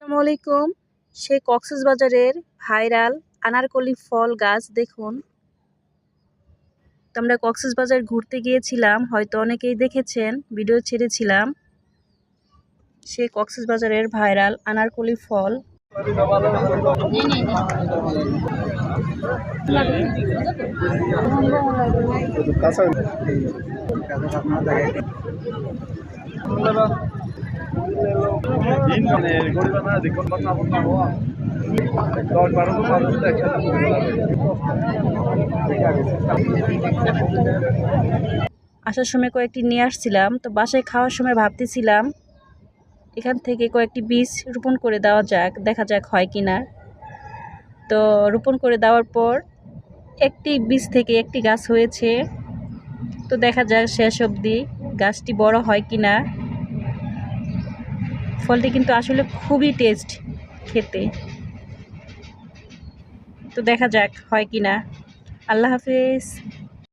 আসসালামু আলাইকুম। সেই কক্সবাজারের ভাইরাল আনারকলি ফল গাছ দেখুন। তো আমরা কক্সবাজার ঘুরতে গিয়েছিলাম, হয়তো অনেকেই দেখেছেন, ভিডিও ছেড়েছিলাম। সেই কক্সবাজারের ভাইরাল আনারকলি ফল। আসার সময় কয়েকটি নিয়ে আসছিলাম, তো বাসায় খাওয়ার সময় ভাবতেছিলাম এখান থেকে কয়েকটি বীজ রোপণ করে দেওয়া যাক, দেখা যাক হয় কিনা। তো রোপণ করে দেওয়ার পর একটি বীজ থেকে একটি গাছ হয়েছে। তো দেখা যাক শেষ অবধি গাছটি বড় হয় কিনা। ফলটি কিন্তু আসলে খুবই টেস্ট খেতে। তো দেখা যাক হয় কিনা। আল্লাহ হাফেজ।